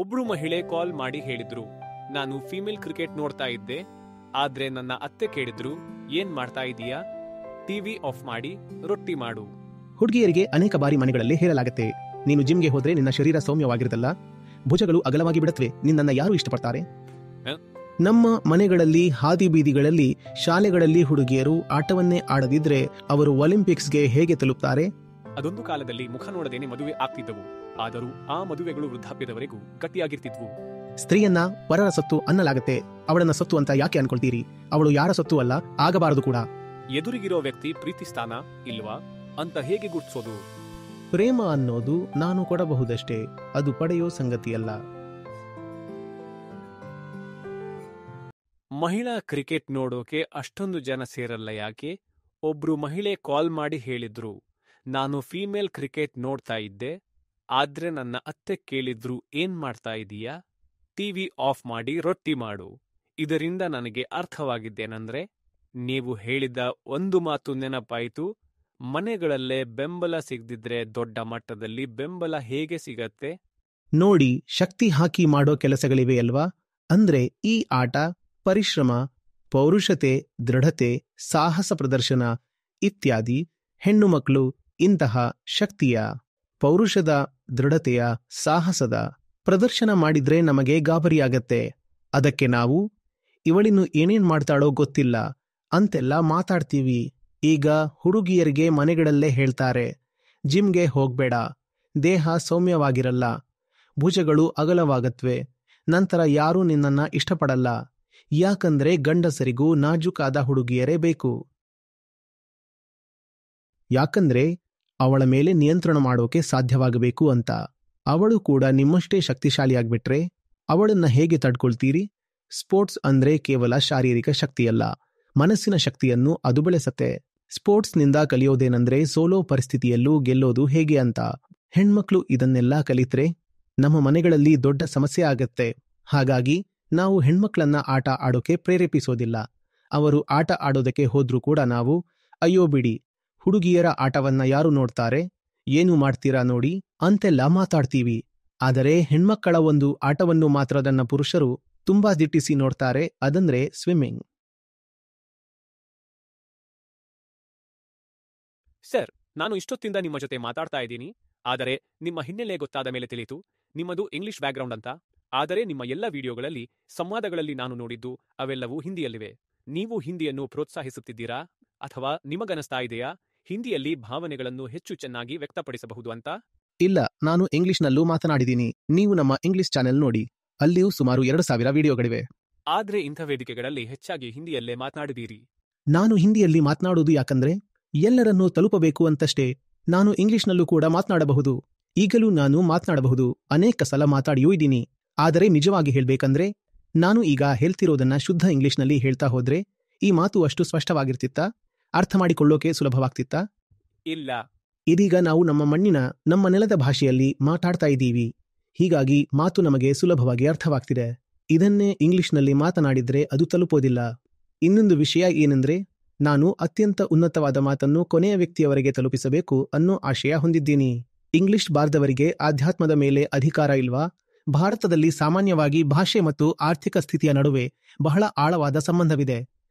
ಒಬ್ರು ಮಹಿಳೆ ಕಾಲ್ ಮಾಡಿ ಹೇಳಿದ್ರು, ನಾನು ಫೀಮೇಲ್ ಕ್ರಿಕೆಟ್ ನೋಡ್ತಾ ಇದ್ದೆ, ಆದ್ರೆ ನನ್ನ ಅತ್ತೆ ಕೇಳಿದ್ರು, ಏನ್ ಮಾಡ್ತಾ ಇದೀಯಾ? ಟಿವಿ ಆಫ್ ಮಾಡಿ ರೊಟ್ಟಿ ಮಾಡು. ಹುಡುಗಿಯರಿಗೆ ಅನೇಕ ಬಾರಿ ಮನೆಗಳಲ್ಲಿ ಹೇಳಲಾಗುತ್ತೆ, ನೀನು ಜಿಮ್ಗೆ ಹೋದ್ರೆ ನಿನ್ನ ಶರೀರ ಸೌಮ್ಯವಾಗಿರುತ್ತಲ್ಲ, ಭುಜಗಳು ಅಗಲವಾಗಿ ಬಿಡುತ್ತವೆ, ನಿನ್ನನ್ನ ಯಾರು ಇಷ್ಟಪಡ್ತಾರೆ? ನಮ್ಮ ಮನೆಗಳಲ್ಲಿ, ಹಾದಿ ಬೀದಿಗಳಲ್ಲಿ, ಶಾಲೆಗಳಲ್ಲಿ ಹುಡುಗಿಯರು ಆಟವನ್ನೇ ಆಡದಿದ್ರೆ ಅವರು ಒಲಿಂಪಿಕ್ಸ್ಗೆ ಹೇಗೆ ತಲುಪ್ತಾರೆ? ಅದೊಂದು ಕಾಲದಲ್ಲಿ ಮುಖ ನೋಡದೇನೆ ಮದುವೆ ಆಗ್ತಿದ್ದವು, ಆದರೂ ಆ ಮದುವೆಗಳು ವೃದ್ಧಾಪ್ಯದವರೆಗೂ ಗಟ್ಟಿಯಾಗಿರ್ತಿದ್ವು. ಸ್ತ್ರೀಯನ್ನ ಪರರ ಸೊತ್ತು ಅನ್ನಲಾಗತ್ತೆ, ಅವಳನ್ನ ಸೊತ್ತು ಅಂತ ಯಾಕೆ ಅನ್ಕೊಳ್ತೀರಿ? ಅವಳು ಯಾರ ಸೊತ್ತು ಅಲ್ಲ, ಆಗಬಾರದು ಕೂಡ. ಎದುರಿಗಿರೋ ವ್ಯಕ್ತಿ ಪ್ರೀತಿಸ್ತಾನ ಇಲ್ವಾ ಅಂತ ಹೇಗೆ ಗುರ್ತಿಸೋದು? ಪ್ರೇಮ ಅನ್ನೋದು ನಾನು ಕೊಡಬಹುದಷ್ಟೇ, ಅದು ಪಡೆಯೋ ಸಂಗತಿಯಲ್ಲ. ಮಹಿಳಾ ಕ್ರಿಕೆಟ್ ನೋಡೋಕೆ ಅಷ್ಟೊಂದು ಜನ ಸೇರಲ್ಲ ಯಾಕೆ? ಒಬ್ರು ಮಹಿಳೆ ಕಾಲ್ ಮಾಡಿ ಹೇಳಿದ್ರು, ನಾನು ಫೀಮೇಲ್ ಕ್ರಿಕೆಟ್ ನೋಡ್ತಾ ಇದ್ದೆ, ಆದ್ರೆ ನನ್ನ ಅತ್ತೆ ಕೇಳಿದ್ರು, ಏನ್ ಮಾಡ್ತಾ ಇದೀಯಾ? ಟಿವಿ ಆಫ್ ಮಾಡಿ ರೊಟ್ಟಿ ಮಾಡು. ಇದರಿಂದ ನನಗೆ ಅರ್ಥವಾಗಿದ್ದೇನೆಂದ್ರೆ, ನೀವು ಹೇಳಿದ ಒಂದು ಮಾತು ನೆನಪಾಯಿತು, ಮನೆಗಳಲ್ಲೇ ಬೆಂಬಲ ಸಿಗದಿದ್ರೆ ದೊಡ್ಡ ಮಟ್ಟದಲ್ಲಿ ಬೆಂಬಲ ಹೇಗೆ ಸಿಗತ್ತೆ? ನೋಡಿ, ಶಕ್ತಿ ಹಾಕಿ ಮಾಡೋ ಕೆಲಸಗಳಿವೆ ಅಲ್ವಾ? ಅಂದ್ರೆ ಈ ಆಟ, ಪರಿಶ್ರಮ, ಪೌರುಷತೆ, ದೃಢತೆ, ಸಾಹಸ ಪ್ರದರ್ಶನ ಇತ್ಯಾದಿ. ಹೆಣ್ಣು ಮಕ್ಕಳು ಇಂತಹ ಶಕ್ತಿಯ, ಪೌರುಷದ, ದೃಢತೆಯ, ಸಾಹಸದ ಪ್ರದರ್ಶನ ಮಾಡಿದ್ರೆ ನಮಗೆ ಗಾಬರಿಯಾಗತ್ತೆ. ಅದಕ್ಕೆ ನಾವು ಇವಳಿನ್ನು ಏನೇನ್ ಮಾಡ್ತಾಳೋ ಗೊತ್ತಿಲ್ಲ ಅಂತೆಲ್ಲ ಮಾತಾಡ್ತೀವಿ. ಈಗ ಹುಡುಗಿಯರಿಗೆ ಮನೆಗಳಲ್ಲೇ ಹೇಳ್ತಾರೆ, ಜಿಮ್ಗೆ ಹೋಗ್ಬೇಡ, ದೇಹ ಸೌಮ್ಯವಾಗಿರಲ್ಲ, ಭುಜಗಳು ಅಗಲವಾಗತ್ವೆ, ನಂತರ ಯಾರೂ ನಿನ್ನನ್ನ ಇಷ್ಟಪಡಲ್ಲ, ಯಾಕಂದ್ರೆ ಗಂಡಸರಿಗೂ ನಾಜೂಕಾದ ಹುಡುಗಿಯರೇ ಬೇಕು, ಯಾಕಂದ್ರೆ ಅವಳ ಮೇಲೆ ನಿಯಂತ್ರಣ ಮಾಡೋಕೆ ಸಾಧ್ಯವಾಗಬೇಕು ಅಂತ. ಅವಳು ಕೂಡ ನಿಮ್ಮಷ್ಟೇ ಶಕ್ತಿಶಾಲಿಯಾಗ್ಬಿಟ್ರೆ ಅವಳನ್ನ ಹೇಗೆ ತಡ್ಕೊಳ್ತೀರಿ? ಸ್ಪೋರ್ಟ್ಸ್ ಅಂದ್ರೆ ಕೇವಲ ಶಾರೀರಿಕ ಶಕ್ತಿಯಲ್ಲ, ಮನಸ್ಸಿನ ಶಕ್ತಿಯನ್ನು ಅದು ಬೆಳೆಸತ್ತೆ. ಸ್ಪೋರ್ಟ್ಸ್ನಿಂದ ಕಲಿಯೋದೇನೆಂದ್ರೆ ಸೋಲೋ ಪರಿಸ್ಥಿತಿಯಲ್ಲೂ ಗೆಲ್ಲೋದು ಹೇಗೆ ಅಂತ. ಹೆಣ್ಮಕ್ಳು ಇದನ್ನೆಲ್ಲ ಕಲಿತ್ರೆ ನಮ್ಮ ಮನೆಗಳಲ್ಲಿ ದೊಡ್ಡ ಸಮಸ್ಯೆ ಆಗತ್ತೆ. ಹಾಗಾಗಿ ನಾವು ಹೆಣ್ಮಕ್ಳನ್ನ ಆಟ ಆಡೋಕೆ ಪ್ರೇರೇಪಿಸೋದಿಲ್ಲ. ಅವರು ಆಟ ಆಡೋದಕ್ಕೆ ಹೋದ್ರೂ ಕೂಡ ನಾವು, ಅಯ್ಯೋ ಬಿಡಿ, ಹುಡುಗಿಯರ ಆಟವನ್ನ ಯಾರು ನೋಡ್ತಾರೆ, ಏನು ಮಾಡ್ತೀರಾ ನೋಡಿ ಅಂತೆಲ್ಲ ಮಾತಾಡ್ತೀವಿ. ಆದರೆ ಹೆಣ್ಮಕ್ಕಳ ಒಂದು ಆಟವನ್ನು ಮಾತ್ರ ನನ್ನ ಪುರುಷರು ತುಂಬಾ ದಿಟ್ಟಿಸಿ ನೋಡ್ತಾರೆ, ಅದಂದ್ರೆ ಸ್ವಿಮ್ಮಿಂಗ್. ಸರ್, ನಾನು ಇಷ್ಟೊತ್ತಿಂದ ನಿಮ್ಮ ಜೊತೆ ಮಾತಾಡ್ತಾ ಇದ್ದೀನಿ, ಆದರೆ ನಿಮ್ಮ ಹಿನ್ನೆಲೆ ಗೊತ್ತಾದ ಮೇಲೆ ತಿಳಿಯಿತು ನಿಮ್ಮದು ಇಂಗ್ಲಿಷ್ ಬ್ಯಾಕ್ಗ್ರೌಂಡ್ ಅಂತ. ಆದರೆ ನಿಮ್ಮ ಎಲ್ಲ ವಿಡಿಯೋಗಳಲ್ಲಿ, ಸಂವಾದಗಳಲ್ಲಿ ನಾನು ನೋಡಿದ್ದು ಅವೆಲ್ಲವೂ ಹಿಂದಿಯಲ್ಲಿವೆ. ನೀವು ಹಿಂದಿಯನ್ನು ಪ್ರೋತ್ಸಾಹಿಸುತ್ತಿದ್ದೀರಾ ಅಥವಾ ನಿಮಗನಿಸ್ತಾ ಇದೆಯಾ ಹಿಂದಿಯಲ್ಲಿ ಭಾವನೆಗಳನ್ನು ಹೆಚ್ಚು ಚೆನ್ನಾಗಿ ವ್ಯಕ್ತಪಡಿಸಬಹುದು ಅಂತ? ಇಲ್ಲ, ನಾನು ಇಂಗ್ಲಿಷ್ನಲ್ಲೂ ಮಾತನಾಡಿದ್ದೀನಿ. ನೀವು ನಮ್ಮ ಇಂಗ್ಲಿಷ್ ಚಾನೆಲ್ ನೋಡಿ, ಅಲ್ಲಿಯೂ ಸುಮಾರು 2000 ವಿಡಿಯೋಗಳಿವೆ. ಆದ್ರೆ ಇಂಥ ವೇದಿಕೆಗಳಲ್ಲಿ ಹೆಚ್ಚಾಗಿ ಹಿಂದಿಯಲ್ಲೇ ಮಾತನಾಡಿದೀರಿ. ನಾನು ಹಿಂದಿಯಲ್ಲಿ ಮಾತನಾಡುವುದು ಯಾಕಂದ್ರೆ ಎಲ್ಲರನ್ನೂ ತಲುಪಬೇಕು ಅಂತಷ್ಟೇ. ನಾನು ಇಂಗ್ಲಿಷ್ನಲ್ಲೂ ಕೂಡ ಮಾತನಾಡಬಹುದು, ಈಗಲೂ ನಾನು ಮಾತನಾಡಬಹುದು, ಅನೇಕ ಸಲ ಮಾತಾಡಿಯೂ ಇದ್ದೀನಿ. ಆದರೆ ನಿಜವಾಗಿ ಹೇಳ್ಬೇಕಂದ್ರೆ ನಾನು ಈಗ ಹೇಳ್ತಿರೋದನ್ನ ಶುದ್ಧ ಇಂಗ್ಲಿಷ್ನಲ್ಲಿ ಹೇಳ್ತಾ ಹೋದ್ರೆ ಈ ಮಾತು ಅಷ್ಟು ಸ್ಪಷ್ಟವಾಗಿರ್ತಿತ್ತಾ? ಅರ್ಥ ಮಾಡಿಕೊಳ್ಳೋಕೆ ಸುಲಭವಾಗ್ತಿತ್ತಾ? ಇಲ್ಲ. ಇದೀಗ ನಾವು ನಮ್ಮ ಮಣ್ಣಿನ, ನಮ್ಮ ನೆಲದ ಭಾಷೆಯಲ್ಲಿ ಮಾತಾಡ್ತಾ ಇದ್ದೀವಿ, ಹೀಗಾಗಿ ಮಾತು ನಮಗೆ ಸುಲಭವಾಗಿ ಅರ್ಥವಾಗ್ತಿದೆ. ಇದನ್ನೇ ಇಂಗ್ಲಿಷ್ನಲ್ಲಿ ಮಾತನಾಡಿದ್ರೆ ಅದು ತಲುಪೋದಿಲ್ಲ. ಇನ್ನೊಂದು ವಿಷಯ ಏನೆಂದ್ರೆ, ನಾನು ಅತ್ಯಂತ ಉನ್ನತವಾದ ಮಾತನ್ನು ಕೊನೆಯ ವ್ಯಕ್ತಿಯವರೆಗೆ ತಲುಪಿಸಬೇಕು ಅನ್ನೋ ಆಶಯ ಹೊಂದಿದ್ದೀನಿ. ಇಂಗ್ಲಿಷ್ ಬಾರ್ದವರಿಗೆ ಆಧ್ಯಾತ್ಮದ ಮೇಲೆ ಅಧಿಕಾರ ಇಲ್ವಾ? ಭಾರತದಲ್ಲಿ ಸಾಮಾನ್ಯವಾಗಿ ಭಾಷೆ ಮತ್ತು ಆರ್ಥಿಕ ಸ್ಥಿತಿಯ ನಡುವೆ ಬಹಳ ಆಳವಾದ ಸಂಬಂಧವಿದೆ.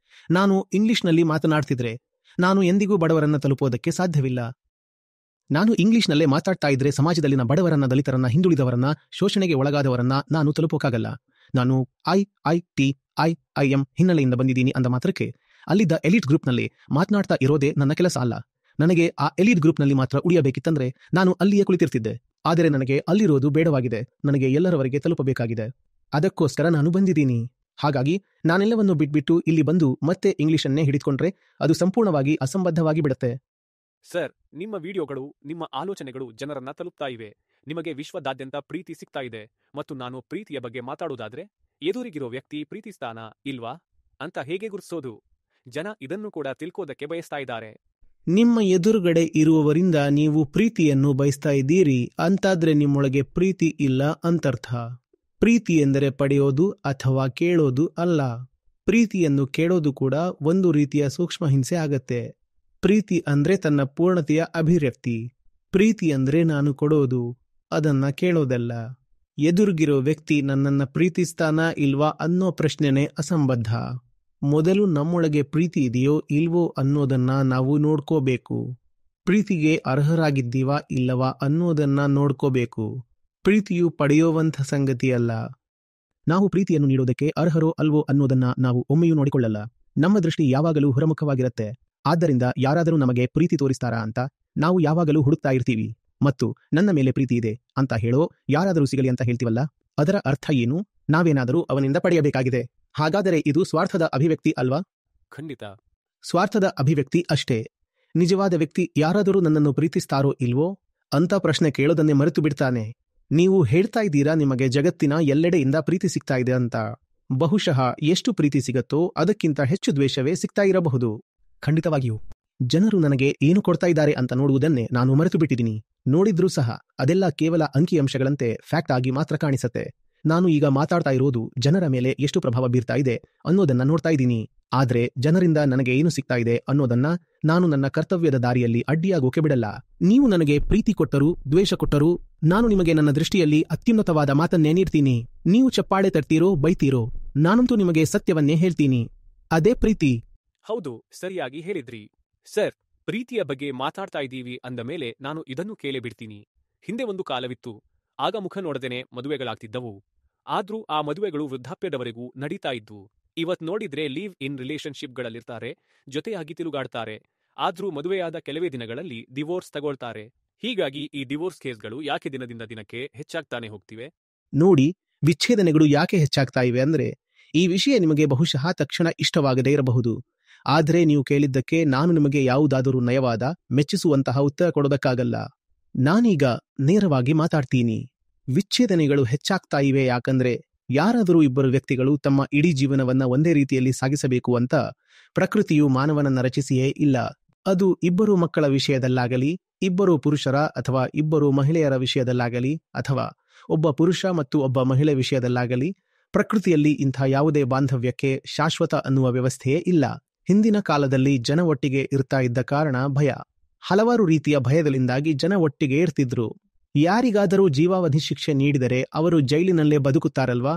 ನಾನು ಇಂಗ್ಲಿಷ್ನಲ್ಲಿ ಮಾತನಾಡ್ತಿದ್ರೆ ನಾನು ಎಂದಿಗೂ ಬಡವರನ್ನ ತಲುಪೋದಕ್ಕೆ ಸಾಧ್ಯವಿಲ್ಲ. ನಾನು ಇಂಗ್ಲಿಷ್ನಲ್ಲೇ ಮಾತಾಡ್ತಾ ಇದ್ರೆ ಸಮಾಜದಲ್ಲಿನ ಬಡವರನ್ನ, ದಲಿತರನ್ನ, ಹಿಂದುಳಿದವರನ್ನ, ಶೋಷಣೆಗೆ ಒಳಗಾದವರನ್ನ ನಾನು ತಲುಪೋಕ್ಕಾಗಲ್ಲ. ನಾನು IIM ಹಿನ್ನೆಲೆಯಿಂದ ಬಂದಿದ್ದೀನಿ ಅಂದ ಮಾತ್ರಕ್ಕೆ ಅಲ್ಲಿದ್ದ ಎಲೀಟ್ ಗ್ರೂಪ್ನಲ್ಲಿ ಮಾತನಾಡ್ತಾ ಇರೋದೇ ನನ್ನ ಕೆಲಸ ಅಲ್ಲ. ನನಗೆ ಆ ಎಲೀಟ್ ಗ್ರೂಪ್ನಲ್ಲಿ ಮಾತ್ರ ಉಳಿಯಬೇಕಿತ್ತಂದ್ರೆ ನಾನು ಅಲ್ಲಿಯೇ ಕುಳಿತಿರ್ತಿದ್ದೆ. ಆದರೆ ನನಗೆ ಅಲ್ಲಿರೋದು ಬೇಡವಾಗಿದೆ, ನನಗೆ ಎಲ್ಲರವರೆಗೆ ತಲುಪಬೇಕಾಗಿದೆ. ಅದಕ್ಕೋಸ್ಕರ ನಾನು ಬಂದಿದ್ದೀನಿ. ಹಾಗಾಗಿ ನಾನೆಲ್ಲವನ್ನು ಬಿಟ್ಬಿಟ್ಟು ಇಲ್ಲಿ ಬಂದು ಮತ್ತೆ ಇಂಗ್ಲಿಷನ್ನೇ ಹಿಡಿದುಕೊಂಡ್ರೆ ಅದು ಸಂಪೂರ್ಣವಾಗಿ ಅಸಂಬದ್ಧವಾಗಿ ಬಿಡುತ್ತೆ. ಸರ್, ನಿಮ್ಮ ವಿಡಿಯೋಗಳು, ನಿಮ್ಮ ಆಲೋಚನೆಗಳು ಜನರನ್ನ ತಲುಪ್ತಾ ಇವೆ. ನಿಮಗೆ ವಿಶ್ವದಾದ್ಯಂತ ಪ್ರೀತಿ ಸಿಗ್ತಾ ಇದೆ. ಮತ್ತು ನಾನು ಪ್ರೀತಿಯ ಬಗ್ಗೆ ಮಾತಾಡೋದಾದ್ರೆ, ಎದುರಿಗಿರೋ ವ್ಯಕ್ತಿ ಪ್ರೀತಿಸ್ತಾನಾ ಇಲ್ವಾ ಅಂತ ಹೇಗೆ ಗುರುತಿಸೋದು? ಜನ ಇದನ್ನು ಕೂಡ ತಿಳ್ಕೋದಕ್ಕೆ ಬಯಸ್ತಾ ಇದ್ದಾರೆ. ನಿಮ್ಮ ಎದುರುಗಡೆ ಇರುವವರಿಂದ ನೀವು ಪ್ರೀತಿಯನ್ನು ಬಯಸ್ತಾ ಇದ್ದೀರಿ ಅಂತಾದ್ರೆ ನಿಮ್ಮೊಳಗೆ ಪ್ರೀತಿ ಇಲ್ಲ ಅಂತರ್ಥ. ಪ್ರೀತಿ ಎಂದರೆ ಪಡೆಯೋದು ಅಥವಾ ಕೇಳೋದು ಅಲ್ಲ. ಪ್ರೀತಿಯನ್ನು ಕೇಳೋದು ಕೂಡ ಒಂದು ರೀತಿಯ ಸೂಕ್ಷ್ಮ ಹಿಂಸೆ ಆಗತ್ತೆ. ಪ್ರೀತಿ ಅಂದ್ರೆ ತನ್ನ ಪೂರ್ಣತೆಯ ಅಭಿವ್ಯಕ್ತಿ. ಪ್ರೀತಿ ಅಂದ್ರೆ ನಾನು ಕೊಡೋದು, ಅದನ್ನ ಕೇಳೋದಲ್ಲ. ಎದುರಿಗಿರೋ ವ್ಯಕ್ತಿ ನನ್ನನ್ನ ಪ್ರೀತಿಸ್ತಾನಾ ಇಲ್ವಾ ಅನ್ನೋ ಪ್ರಶ್ನೆನೇ ಅಸಂಬದ್ಧ. ಮೊದಲು ನಮ್ಮೊಳಗೆ ಪ್ರೀತಿ ಇದೆಯೋ ಇಲ್ವೋ ಅನ್ನೋದನ್ನ ನಾವು ನೋಡ್ಕೋಬೇಕು. ಪ್ರೀತಿಗೆ ಅರ್ಹರಾಗಿದ್ದೀವಾ ಇಲ್ಲವಾ ಅನ್ನೋದನ್ನ ನೋಡ್ಕೋಬೇಕು. ಪ್ರೀತಿಯು ಪಡೆಯುವಂಥ ಸಂಗತಿಯಲ್ಲ. ನಾವು ಪ್ರೀತಿಯನ್ನು ನೀಡೋದಕ್ಕೆ ಅರ್ಹರೋ ಅಲ್ವೋ ಅನ್ನೋದನ್ನ ನಾವು ಒಮ್ಮೆಯೂ ನೋಡಿಕೊಳ್ಳಲ್ಲ. ನಮ್ಮ ದೃಷ್ಟಿ ಯಾವಾಗಲೂ ಹೊರಮುಖವಾಗಿರುತ್ತೆ. ಆದ್ದರಿಂದ ಯಾರಾದರೂ ನಮಗೆ ಪ್ರೀತಿ ತೋರಿಸ್ತಾರಾ ಅಂತ ನಾವು ಯಾವಾಗಲೂ ಹುಡುಕ್ತಾ ಇರ್ತೀವಿ. ಮತ್ತು ನನ್ನ ಮೇಲೆ ಪ್ರೀತಿ ಇದೆ ಅಂತ ಹೇಳೋ ಯಾರಾದರೂ ಸಿಗಲಿ ಅಂತ ಹೇಳ್ತೀವಲ್ಲ, ಅದರ ಅರ್ಥ ಏನು? ನಾವೇನಾದರೂ ಅವನಿಂದ ಪಡೆಯಬೇಕಾಗಿದೆ. ಹಾಗಾದರೆ ಇದು ಸ್ವಾರ್ಥದ ಅಭಿವ್ಯಕ್ತಿ ಅಲ್ವಾ? ಖಂಡಿತ ಸ್ವಾರ್ಥದ ಅಭಿವ್ಯಕ್ತಿ ಅಷ್ಟೇ. ನಿಜವಾದ ವ್ಯಕ್ತಿ ಯಾರಾದರೂ ನನ್ನನ್ನು ಪ್ರೀತಿಸ್ತಾರೋ ಇಲ್ವೋ ಅಂತ ಪ್ರಶ್ನೆ ಕೇಳೋದನ್ನೇ ಮರೆತು ಬಿಡ್ತಾನೆ. ನೀವು ಹೇಳ್ತಾ ಇದ್ದೀರಾ ನಿಮಗೆ ಜಗತ್ತಿನ ಎಲ್ಲೆಡೆಯಿಂದ ಪ್ರೀತಿ ಸಿಗ್ತಾ ಇದೆ ಅಂತ. ಬಹುಶಃ ಎಷ್ಟು ಪ್ರೀತಿ ಸಿಗತ್ತೋ ಅದಕ್ಕಿಂತ ಹೆಚ್ಚು ದ್ವೇಷವೇ ಸಿಗ್ತಾ ಇರಬಹುದು. ಖಂಡಿತವಾಗಿಯೂ ಜನರು ನನಗೆ ಏನು ಕೊಡ್ತಾ ಇದ್ದಾರೆ ಅಂತ ನೋಡುವುದನ್ನೇ ನಾನು ಮರೆತು ಬಿಟ್ಟಿದ್ದೀನಿ. ನೋಡಿದ್ರೂ ಸಹ ಅದೆಲ್ಲ ಕೇವಲ ಅಂಕಿಅಂಶಗಳಂತೆ ಫ್ಯಾಕ್ಟ್ ಆಗಿ ಮಾತ್ರ ಕಾಣಿಸತ್ತೆ. ನಾನು ಈಗ ಮಾತಾಡ್ತಾ ಇರೋದು ಜನರ ಮೇಲೆ ಎಷ್ಟು ಪ್ರಭಾವ ಬೀರ್ತಾ ಇದೆ ಅನ್ನೋದನ್ನ ನೋಡ್ತಾ ಇದ್ದೀನಿ. ಆದ್ರೆ ಜನರಿಂದ ನನಗೆ ಏನು ಸಿಗ್ತಾ ಇದೆ ಅನ್ನೋದನ್ನ ನಾನು ನನ್ನ ಕರ್ತವ್ಯದ ದಾರಿಯಲ್ಲಿ ಅಡ್ಡಿಯಾಗೋಕೆ ಬಿಡಲ್ಲ. ನೀವು ನನಗೆ ಪ್ರೀತಿ ಕೊಟ್ಟರೂ ದ್ವೇಷ ಕೊಟ್ಟರೂ ನಾನು ನಿಮಗೆ ನನ್ನ ದೃಷ್ಟಿಯಲ್ಲಿ ಅತ್ಯುನ್ನತವಾದ ಮಾತನ್ನೇ ನೀಡ್ತೀನಿ. ನೀವು ಚಪ್ಪಾಳೆ ತರ್ತೀರೋ ಬೈತೀರೋ, ನಾನಂತೂ ನಿಮಗೆ ಸತ್ಯವನ್ನೇ ಹೇಳ್ತೀನಿ. ಅದೇ ಪ್ರೀತಿ. ಹೌದು, ಸರಿಯಾಗಿ ಹೇಳಿದ್ರಿ ಸರ್. ಪ್ರೀತಿಯ ಬಗ್ಗೆ ಮಾತಾಡ್ತಾ ಇದ್ದೀವಿ ಅಂದ ಮೇಲೆ ನಾನು ಇದನ್ನು ಕೇಳಿಬಿಡ್ತೀನಿ. ಹಿಂದೆ ಒಂದು ಕಾಲವಿತ್ತು, ಆಗ ಮುಖ ನೋಡದೇನೆ ಮದುವೆಗಳಾಗ್ತಿದ್ದವು. ಆದ್ರೂ ಆ ಮದುವೆಗಳು ವೃದ್ಧಾಪ್ಯದವರೆಗೂ ನಡೀತಾ ಇದ್ವು. ಇವತ್ ನೋಡಿದ್ರೆ ಲೀವ್ ಇನ್ ರಿಲೇಶನ್ಶಿಪ್ಗಳಲ್ಲಿರ್ತಾರೆ, ಜೊತೆಯಾಗಿ ತಿರುಗಾಡ್ತಾರೆ. ಆದ್ರೂ ಮದುವೆಯಾದ ಕೆಲವೇ ದಿನಗಳಲ್ಲಿ ಡಿವೋರ್ಸ್ ತಗೊಳ್ತಾರೆ. ಹೀಗಾಗಿ ಈ ಡಿವೋರ್ಸ್ ಕೇಸ್ಗಳು ಯಾಕೆ ದಿನದಿಂದ ದಿನಕ್ಕೆ ಹೆಚ್ಚಾಗ್ತಾನೆ ಹೋಗ್ತಿವೆ? ನೋಡಿ, ವಿಚ್ಛೇದನೆಗಳು ಯಾಕೆ ಹೆಚ್ಚಾಗ್ತಾ ಇವೆ ಅಂದ್ರೆ, ಈ ವಿಷಯ ನಿಮಗೆ ಬಹುಶಃ ತಕ್ಷಣ ಇಷ್ಟವಾಗದೇ ಇರಬಹುದು. ಆದರೆ ನೀವು ಕೇಳಿದ್ದಕ್ಕೆ ನಾನು ನಿಮಗೆ ಯಾವುದಾದರೂ ನಯವಾದ, ಮೆಚ್ಚಿಸುವಂತಹ ಉತ್ತರ ಕೊಡೋದಕ್ಕಾಗಲ್ಲ. ನಾನೀಗ ನೇರವಾಗಿ ಮಾತಾಡ್ತೀನಿ. ವಿಚ್ಛೇದನೆಗಳು ಹೆಚ್ಚಾಗ್ತಾ ಇವೆ ಯಾಕಂದ್ರೆ ಯಾರಾದರೂ ಇಬ್ಬರು ವ್ಯಕ್ತಿಗಳು ತಮ್ಮ ಇಡೀ ಜೀವನವನ್ನ ಒಂದೇ ರೀತಿಯಲ್ಲಿ ಸಾಗಿಸಬೇಕು ಅಂತ ಪ್ರಕೃತಿಯು ಮಾನವನನ್ನ ರಚಿಸಿಯೇ ಇಲ್ಲ. ಅದು ಇಬ್ಬರು ಮಕ್ಕಳ ವಿಷಯದಲ್ಲಾಗಲಿ, ಇಬ್ಬರು ಪುರುಷರ ಅಥವಾ ಇಬ್ಬರು ಮಹಿಳೆಯರ ವಿಷಯದಲ್ಲಾಗಲಿ, ಅಥವಾ ಒಬ್ಬ ಪುರುಷ ಮತ್ತು ಒಬ್ಬ ಮಹಿಳೆ ವಿಷಯದಲ್ಲಾಗಲಿ, ಪ್ರಕೃತಿಯಲ್ಲಿ ಇಂಥ ಯಾವುದೇ ಬಾಂಧವ್ಯಕ್ಕೆ ಶಾಶ್ವತ ಅನ್ನುವ ವ್ಯವಸ್ಥೆಯೇ ಇಲ್ಲ. ಹಿಂದಿನ ಕಾಲದಲ್ಲಿ ಜನ ಒಟ್ಟಿಗೆ ಇರ್ತಾ ಇದ್ದ ಕಾರಣ ಭಯ. ಹಲವಾರು ರೀತಿಯ ಭಯಗಳಿಂದಾಗಿ ಜನ ಒಟ್ಟಿಗೆ ಇರ್ತಿದ್ರು. ಯಾರಿಗಾದರೂ ಜೀವಾವಧಿ ಶಿಕ್ಷೆ ನೀಡಿದರೆ ಅವರು ಜೈಲಿನಲ್ಲೇ ಬದುಕುತ್ತಾರಲ್ವಾ?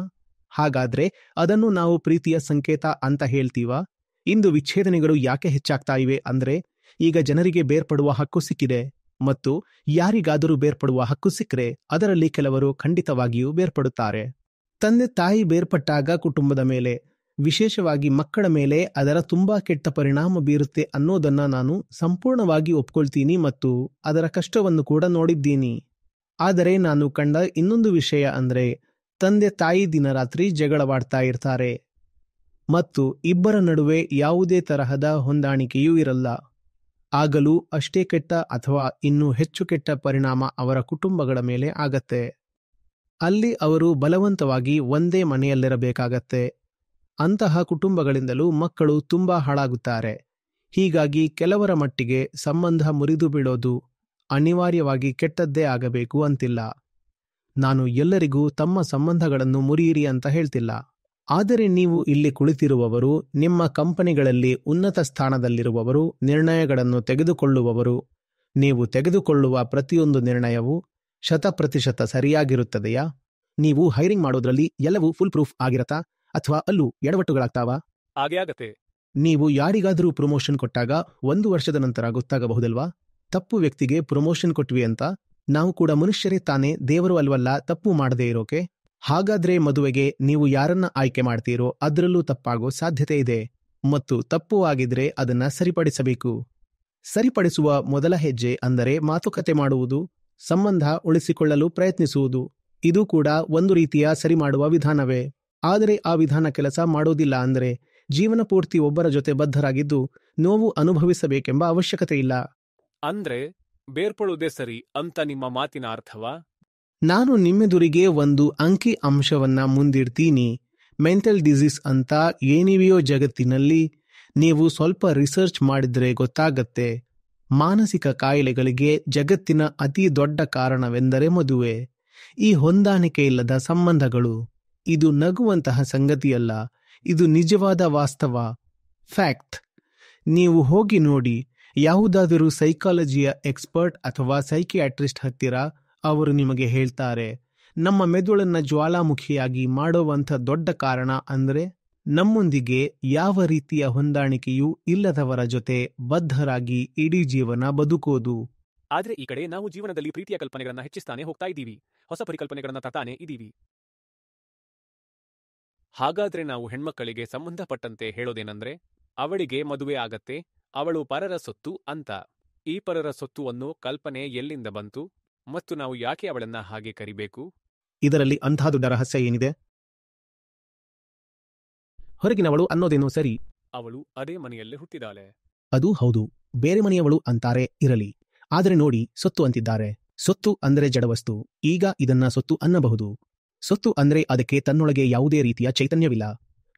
ಹಾಗಾದ್ರೆ ಅದನ್ನು ನಾವು ಪ್ರೀತಿಯ ಸಂಕೇತ ಅಂತ ಹೇಳ್ತೀವಾ? ಇಂದು ವಿಚ್ಛೇದನೆಗಳು ಯಾಕೆ ಹೆಚ್ಚಾಗ್ತಾ ಇವೆ ಅಂದ್ರೆ, ಈಗ ಜನರಿಗೆ ಬೇರ್ಪಡುವ ಹಕ್ಕು ಸಿಕ್ಕಿದೆ. ಮತ್ತು ಯಾರಿಗಾದರೂ ಬೇರ್ಪಡುವ ಹಕ್ಕು ಸಿಕ್ಕರೆ ಅದರಲ್ಲಿ ಕೆಲವರು ಖಂಡಿತವಾಗಿಯೂ ಬೇರ್ಪಡುತ್ತಾರೆ. ತಂದೆ ತಾಯಿ ಬೇರ್ಪಟ್ಟಾಗ ಕುಟುಂಬದ ಮೇಲೆ, ವಿಶೇಷವಾಗಿ ಮಕ್ಕಳ ಮೇಲೆ ಅದರ ತುಂಬಾ ಕೆಟ್ಟ ಪರಿಣಾಮ ಬೀರುತ್ತೆ ಅನ್ನೋದನ್ನ ನಾನು ಸಂಪೂರ್ಣವಾಗಿ ಒಪ್ಕೊಳ್ತೀನಿ ಮತ್ತು ಅದರ ಕಷ್ಟವನ್ನು ಕೂಡ ನೋಡಿದ್ದೀನಿ. ಆದರೆ ನಾನು ಕಂಡ ಇನ್ನೊಂದು ವಿಷಯ ಅಂದ್ರೆ, ತಂದೆ ತಾಯಿ ದಿನರಾತ್ರಿ ಜಗಳವಾಡ್ತಾ ಇರ್ತಾರೆ ಮತ್ತು ಇಬ್ಬರ ನಡುವೆ ಯಾವುದೇ ತರಹದ ಹೊಂದಾಣಿಕೆಯೂ ಇರಲ್ಲ. ಆಗಲೂ ಅಷ್ಟೇ ಕೆಟ್ಟ ಅಥವಾ ಇನ್ನೂ ಹೆಚ್ಚು ಕೆಟ್ಟ ಪರಿಣಾಮ ಅವರ ಕುಟುಂಬಗಳ ಮೇಲೆ ಆಗತ್ತೆ. ಅಲ್ಲಿ ಅವರು ಬಲವಂತವಾಗಿ ಒಂದೇ ಮನೆಯಲ್ಲಿರಬೇಕಾಗತ್ತೆ. ಅಂತಹ ಕುಟುಂಬಗಳಿಂದಲೂ ಮಕ್ಕಳು ತುಂಬಾ ಹಾಳಾಗುತ್ತಾರೆ. ಹೀಗಾಗಿ ಕೆಲವರ ಮಟ್ಟಿಗೆ ಸಂಬಂಧ ಮುರಿದು ಬೀಳೋದು ಅನಿವಾರ್ಯವಾಗಿ ಕೆಟ್ಟದ್ದೇ ಆಗಬೇಕು ಅಂತಿಲ್ಲ. ನಾನು ಎಲ್ಲರಿಗೂ ತಮ್ಮ ಸಂಬಂಧಗಳನ್ನು ಮುರಿಯಿರಿ ಅಂತ ಹೇಳ್ತಿಲ್ಲ. ಆದರೆ ನೀವು ಇಲ್ಲಿ ಕುಳಿತಿರುವವರು, ನಿಮ್ಮ ಕಂಪನಿಗಳಲ್ಲಿ ಉನ್ನತ ಸ್ಥಾನದಲ್ಲಿರುವವರು, ನಿರ್ಣಯಗಳನ್ನು ತೆಗೆದುಕೊಳ್ಳುವವರು, ನೀವು ತೆಗೆದುಕೊಳ್ಳುವ ಪ್ರತಿಯೊಂದು ನಿರ್ಣಯವೂ 100% ಸರಿಯಾಗಿರುತ್ತದೆಯಾ? ನೀವು ಹೈರಿಂಗ್ ಮಾಡೋದ್ರಲ್ಲಿ ಎಲ್ಲವೂ ಫುಲ್ ಪ್ರೂಫ್ ಆಗಿರತ್ತಾ ಅಥವಾ ಅಲ್ಲೂ ಎಡವಟ್ಟುಗಳಾಗ್ತಾವಾ? ಹಾಗೆ ಆಗತ್ತೆ. ನೀವು ಯಾರಿಗಾದರೂ ಪ್ರಮೋಷನ್ ಕೊಟ್ಟಾಗ 1 ವರ್ಷದ ನಂತರ ಗೊತ್ತಾಗಬಹುದಲ್ವಾ? ತಪ್ಪು ವ್ಯಕ್ತಿಗೆ ಪ್ರಮೋಷನ್ ಕೊಟ್ವಿ ಅಂತ. ನಾವು ಕೂಡ ಮನುಷ್ಯರೇ ತಾನೇ, ದೇವರು ಅಲ್ವಲ್ಲ ತಪ್ಪು ಮಾಡದೇ ಇರೋಕೆ. ಹಾಗಾದ್ರೆ ಮದುವೆಗೆ ನೀವು ಯಾರನ್ನ ಆಯ್ಕೆ ಮಾಡ್ತೀರೋ ಅದರಲ್ಲೂ ತಪ್ಪಾಗೋ ಸಾಧ್ಯತೆ ಇದೆ. ಮತ್ತು ತಪ್ಪು ಆಗಿದ್ರೆ ಅದನ್ನ ಸರಿಪಡಿಸಬೇಕು. ಸರಿಪಡಿಸುವ ಮೊದಲ ಹೆಜ್ಜೆ ಅಂದರೆ ಮಾತುಕತೆ ಮಾಡುವುದು, ಸಂಬಂಧ ಉಳಿಸಿಕೊಳ್ಳಲು ಪ್ರಯತ್ನಿಸುವುದು. ಇದು ಕೂಡ ಒಂದು ರೀತಿಯ ಸರಿ ಮಾಡುವ ವಿಧಾನವೇ. ಆದರೆ ಆ ವಿಧಾನ ಕೆಲಸ ಮಾಡೋದಿಲ್ಲ ಅಂದ್ರೆ ಜೀವನ ಪೂರ್ತಿ ಒಬ್ಬರ ಜೊತೆ ಬದ್ಧರಾಗಿದ್ದು ನೋವು ಅನುಭವಿಸಬೇಕೆಂಬ ಅವಶ್ಯಕತೆ ಇಲ್ಲ. ಅಂದ್ರೆ ಬೇರ್ಪಡುವುದೇ ಸರಿ ಅಂತ ನಿಮ್ಮ ಮಾತಿನ ಅರ್ಥವಾ? ನಾನು ನಿಮ್ಮೆದುರಿಗೆ ಒಂದು ಅಂಕಿ ಅಂಶವನ್ನ ಮುಂದಿಡ್ತೀನಿ. ಮೆಂಟಲ್ ಡಿಸೀಸ್ ಅಂತ ಏನಿವೆಯೋ ಜಗತ್ತಿನಲ್ಲಿ, ನೀವು ಸ್ವಲ್ಪ ರಿಸರ್ಚ್ ಮಾಡಿದ್ರೆ ಗೊತ್ತಾಗತ್ತೆ. ಮಾನಸಿಕ ಕಾಯಿಲೆಗಳಿಗೆ ಜಗತ್ತಿನ ಅತಿ ದೊಡ್ಡ ಕಾರಣವೆಂದರೆ ಮದುವೆ. ಈ ಹೊಂದಾಣಿಕೆ ಇಲ್ಲದ ಸಂಬಂಧಗಳು. ಇದು ನಗುವಂತಹ ಸಂಗತಿಯಲ್ಲ, ಇದು ನಿಜವಾದ ವಾಸ್ತವ, ಫ್ಯಾಕ್ಟ್. ನೀವು ಹೋಗಿ ನೋಡಿ, ಯಾವುದಾದರೂ ಸೈಕಾಲಜಿಯ ಎಕ್ಸ್ಪರ್ಟ್ ಅಥವಾ ಸೈಕಿಯಾಟ್ರಿಸ್ಟ್ ಹತ್ತಿರ, ಅವರು ನಿಮಗೆ ಹೇಳ್ತಾರೆ ನಮ್ಮ ಮೆದುಳನ್ನ ಜ್ವಾಲಾಮುಖಿಯಾಗಿ ಮಾಡೋವಂಥ ದೊಡ್ಡ ಕಾರಣ ಅಂದ್ರೆ ನಮ್ಮೊಂದಿಗೆ ಯಾವ ರೀತಿಯ ಹೊಂದಾಣಿಕೆಯೂ ಇಲ್ಲದವರ ಜೊತೆ ಬದ್ಧರಾಗಿ ಇಡೀ ಜೀವನ ಬದುಕೋದು. ಆದ್ರೆ ಈ ಕಡೆ ನಾವು ಜೀವನದಲ್ಲಿ ಪ್ರೀತಿಯ ಕಲ್ಪನೆಗಳನ್ನ ಹೆಚ್ಚಿಸ್ತಾನೆ ಹೋಗ್ತಾ ಇದ್ದೀವಿ, ಹೊಸ ಪರಿಕಲ್ಪನೆಗಳನ್ನ ತರ್ತಾನೆ ಇದ್ದೀವಿ. ಹಾಗಾದ್ರೆ ನಾವು ಹೆಣ್ಮಕ್ಕಳಿಗೆ ಸಂಬಂಧಪಟ್ಟಂತೆ ಹೇಳೋದೇನಂದ್ರೆ, ಅವಳಿಗೆ ಮದುವೆ ಆಗತ್ತೆ, ಅವಳು ಪರರ ಸೊತ್ತು ಅಂತ. ಈ ಪರರ ಸೊತ್ತು ಅನ್ನೋ ಕಲ್ಪನೆ ಎಲ್ಲಿಂದ ಬಂತು ಮತ್ತು ನಾವು ಯಾಕೆ ಅವಳನ್ನ ಹಾಗೆ ಕರಿಬೇಕು? ಇದರಲ್ಲಿ ಅಂಥ ದೊಡ್ಡ ರಹಸ್ಯ ಏನಿದೆ? ಹೊರಗಿನವಳು ಅನ್ನೋದೇನೋ ಸರಿ, ಅವಳು ಅದೇ ಮನೆಯಲ್ಲೇ ಹುಟ್ಟಿದಾಳೆ. ಅದು ಹೌದು, ಬೇರೆ ಮನೆಯವಳು ಅಂತಾರೆ ಇರಲಿ. ಆದರೆ ನೋಡಿ, ಸೊತ್ತು ಅಂತಿದ್ದಾರೆ. ಸೊತ್ತು ಅಂದ್ರೆ ಜಡವಸ್ತು. ಈಗ ಇದನ್ನ ಸೊತ್ತು ಅನ್ನಬಹುದು. ಸೊತ್ತು ಅಂದ್ರೆ ಅದಕ್ಕೆ ತನ್ನೊಳಗೆ ಯಾವುದೇ ರೀತಿಯ ಚೈತನ್ಯವಿಲ್ಲ.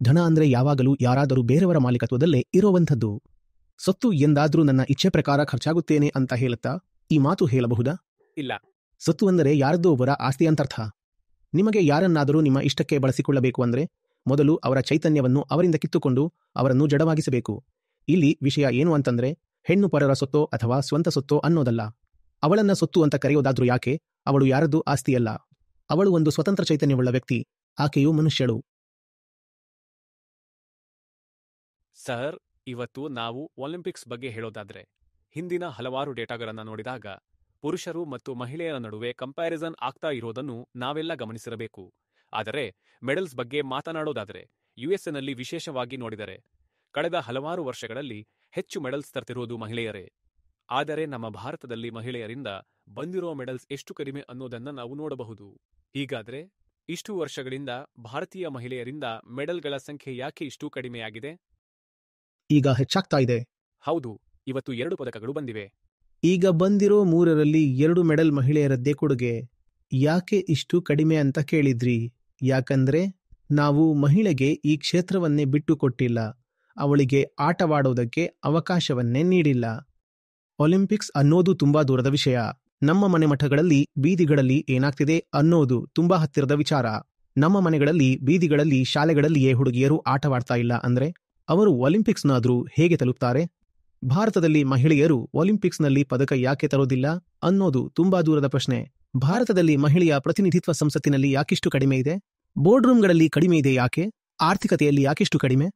ಧನ ಅಂದ್ರೆ ಯಾವಾಗಲೂ ಯಾರಾದರೂ ಬೇರೆಯವರ ಮಾಲೀಕತ್ವದಲ್ಲೇ ಇರೋವಂಥದ್ದು. ಸೊತ್ತು ಎಂದಾದ್ರೂ ನನ್ನ ಇಚ್ಛೆ ಪ್ರಕಾರ ಖರ್ಚಾಗುತ್ತೇನೆ ಅಂತ ಹೇಳುತ್ತಾ ಈ ಮಾತು ಹೇಳಬಹುದಾ? ಇಲ್ಲ. ಸೊತ್ತು ಅಂದರೆ ಯಾರದ್ದೋ ಒಬ್ಬರ ಆಸ್ತಿ ಅಂತರ್ಥ. ನಿಮಗೆ ಯಾರನ್ನಾದರೂ ನಿಮ್ಮ ಇಷ್ಟಕ್ಕೆ ಬಳಸಿಕೊಳ್ಳಬೇಕು ಅಂದ್ರೆ ಮೊದಲು ಅವರ ಚೈತನ್ಯವನ್ನು ಅವರಿಂದ ಕಿತ್ತುಕೊಂಡು ಅವರನ್ನು ಜಡವಾಗಿಸಬೇಕು. ಇಲ್ಲಿ ವಿಷಯ ಏನು ಅಂತಂದ್ರೆ, ಹೆಣ್ಣು ಪರರ ಸೊತ್ತೋ ಅಥವಾ ಸ್ವಂತ ಸೊತ್ತೋ ಅನ್ನೋದಲ್ಲ. ಅವಳನ್ನ ಸೊತ್ತು ಅಂತ ಕರೆಯೋದಾದ್ರೂ ಯಾಕೆ? ಅವಳು ಯಾರದ್ದೂ ಆಸ್ತಿಯಲ್ಲ. ಅವಳು ಒಂದು ಸ್ವತಂತ್ರ ಚೈತನ್ಯವುಳ್ಳ ವ್ಯಕ್ತಿ. ಆಕೆಯು ಮನುಷ್ಯಳು. ಸರ್, ಇವತ್ತು ನಾವು ಒಲಿಂಪಿಕ್ಸ್ ಬಗ್ಗೆ ಹೇಳೋದಾದ್ರೆ, ಹಿಂದಿನ ಹಲವಾರು ಡೇಟಾಗಳನ್ನ ನೋಡಿದಾಗ ಪುರುಷರು ಮತ್ತು ಮಹಿಳೆಯರ ನಡುವೆ ಕಂಪ್ಯಾರಿಸನ್ ಆಗ್ತಾ ಇರೋದನ್ನು ನಾವೆಲ್ಲ ಗಮನಿಸಿರಬೇಕು. ಆದರೆ ಮೆಡಲ್ಸ್ ಬಗ್ಗೆ ಮಾತನಾಡೋದಾದ್ರೆ, ಯುಎಸ್ಎನಲ್ಲಿ ವಿಶೇಷವಾಗಿ ನೋಡಿದರೆ ಕಳೆದ ಹಲವಾರು ವರ್ಷಗಳಲ್ಲಿ ಹೆಚ್ಚು ಮೆಡಲ್ಸ್ ತರ್ತಿರೋದು ಮಹಿಳೆಯರೇ. ಆದರೆ ನಮ್ಮ ಭಾರತದಲ್ಲಿ ಮಹಿಳೆಯರಿಂದ ಬಂದಿರೋ ಮೆಡಲ್ಸ್ ಎಷ್ಟು ಕಡಿಮೆ ಅನ್ನೋದನ್ನ ನಾವು ನೋಡಬಹುದು. ಹೀಗಾದ್ರೆ ಇಷ್ಟು ವರ್ಷಗಳಿಂದ ಭಾರತೀಯ ಮಹಿಳೆಯರಿಂದ ಮೆಡಲ್ಗಳ ಸಂಖ್ಯೆ ಯಾಕೆ ಇಷ್ಟು ಕಡಿಮೆಯಾಗಿದೆ? ಈಗ ಹೆಚ್ಚಾಗ್ತಾ ಇದೆ. ಹೌದು, ಇವತ್ತು 2 ಪದಕಗಳು ಬಂದಿವೆ. ಈಗ ಬಂದಿರೋ 3ರಲ್ಲಿ 2 ಮೆಡಲ್ ಮಹಿಳೆಯರದ್ದೇ ಕೊಡುಗೆ. ಯಾಕೆ ಇಷ್ಟು ಕಡಿಮೆ ಅಂತ ಕೇಳಿದ್ರಿ? ಯಾಕಂದ್ರೆ ನಾವು ಮಹಿಳೆಗೆ ಈ ಕ್ಷೇತ್ರವನ್ನೇ ಬಿಟ್ಟು ಕೊಟ್ಟಿಲ್ಲ. ಅವಳಿಗೆ ಆಟವಾಡೋದಕ್ಕೆ ಅವಕಾಶವನ್ನೇ ನೀಡಿಲ್ಲ. ಒಲಿಂಪಿಕ್ಸ್ ಅನ್ನೋದು ತುಂಬಾ ದೂರದ ವಿಷಯ. ನಮ್ಮ ಮನೆ ಮಠಗಳಲ್ಲಿ ಬೀದಿಗಳಲ್ಲಿ ಏನಾಗ್ತಿದೆ ಅನ್ನೋದು ತುಂಬಾ ಹತ್ತಿರದ ವಿಚಾರ. ನಮ್ಮ ಮನೆಗಳಲ್ಲಿ ಬೀದಿಗಳಲ್ಲಿ ಶಾಲೆಗಳಲ್ಲಿಯೇ ಹುಡುಗಿಯರು ಆಟವಾಡ್ತಾ ಇಲ್ಲ ಅಂದ್ರೆ ಅವರು ಒಲಿಂಪಿಕ್ಸ್ನಾದ್ರೂ ಹೇಗೆ ತಲುಪ್ತಾರೆ? ಭಾರತದಲ್ಲಿ ಮಹಿಳೆಯರು ಒಲಿಂಪಿಕ್ಸ್ನಲ್ಲಿ ಪದಕ ಯಾಕೆ ತರೋದಿಲ್ಲ ಅನ್ನೋದು ತುಂಬಾ ದೂರದ ಪ್ರಶ್ನೆ. ಭಾರತದಲ್ಲಿ ಮಹಿಳೆಯ ಪ್ರತಿನಿಧಿತ್ವ ಸಂಸತ್ತಿನಲ್ಲಿ ಯಾಕಿಷ್ಟು ಕಡಿಮೆ ಇದೆ? ಬೋರ್ಡ್ ರೂಮ್ಗಳಲ್ಲಿ ಕಡಿಮೆ ಇದೆ ಯಾಕೆ? ಆರ್ಥಿಕತೆಯಲ್ಲಿ ಯಾಕಿಷ್ಟು ಕಡಿಮೆ?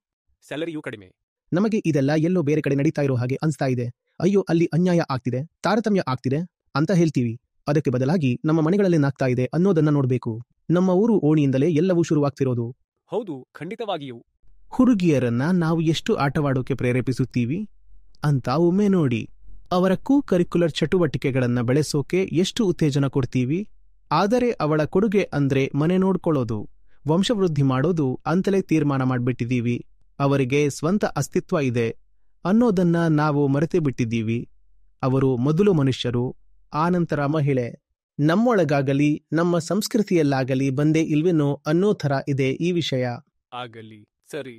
ಸ್ಯಾಲರಿಯೂ ಕಡಿಮೆ. ನಮಗೆ ಇದೆಲ್ಲ ಎಲ್ಲೋ ಬೇರೆ ಕಡೆ ನಡೀತಾ ಇರೋ ಹಾಗೆ ಅನ್ಸ್ತಾ ಇದೆ. ಅಯ್ಯೋ, ಅಲ್ಲಿ ಅನ್ಯಾಯ ಆಗ್ತಿದೆ, ತಾರತಮ್ಯ ಆಗ್ತಿದೆ ಅಂತ ಹೇಳ್ತೀವಿ. ಅದಕ್ಕೆ ಬದಲಾಗಿ ನಮ್ಮ ಮನೆಗಳಲ್ಲೇನಾಗ್ತಾ ಇದೆ ಅನ್ನೋದನ್ನ ನೋಡ್ಬೇಕು. ನಮ್ಮ ಊರು ಓಣಿಯಿಂದಲೇ ಎಲ್ಲವೂ ಶುರುವಾಗ್ತಿರೋದು. ಹೌದು, ಖಂಡಿತವಾಗಿಯೂ. ಹುಡುಗಿಯರನ್ನ ನಾವು ಎಷ್ಟು ಆಟವಾಡೋಕೆ ಪ್ರೇರೇಪಿಸುತ್ತೀವಿ ಅಂತ ಒಮ್ಮೆ ನೋಡಿ. ಅವರ ಕರಿಕ್ಯುಲರ್ ಚಟುವಟಿಕೆಗಳನ್ನ ಬೆಳೆಸೋಕೆ ಎಷ್ಟು ಉತ್ತೇಜನ ಕೊಡ್ತೀವಿ. ಆದರೆ ಅವಳ ಕೊಡುಗೆ ಅಂದ್ರೆ ಮನೆ ನೋಡ್ಕೊಳ್ಳೋದು, ವಂಶವೃದ್ಧಿ ಮಾಡೋದು ಅಂತಲೇ ತೀರ್ಮಾನ ಮಾಡ್ಬಿಟ್ಟಿದ್ದೀವಿ. ಅವರಿಗೆ ಸ್ವಂತ ಅಸ್ತಿತ್ವ ಇದೆ ಅನ್ನೋದನ್ನ ನಾವು ಮರೆತೇ ಬಿಟ್ಟಿದ್ದೀವಿ. ಅವರು ಮೊದಲು ಮನುಷ್ಯರು, ಆನಂತರ ಮಹಿಳೆ. ನಮ್ಮೊಳಗಾಗಲಿ ನಮ್ಮ ಸಂಸ್ಕೃತಿಯಲ್ಲಾಗಲಿ ಬಂದೇ ಇಲ್ವೇನೋ ಅನ್ನೋ ಥರ ಇದೆ ಈ ವಿಷಯ. ಆಗಲಿ, ಸರಿ.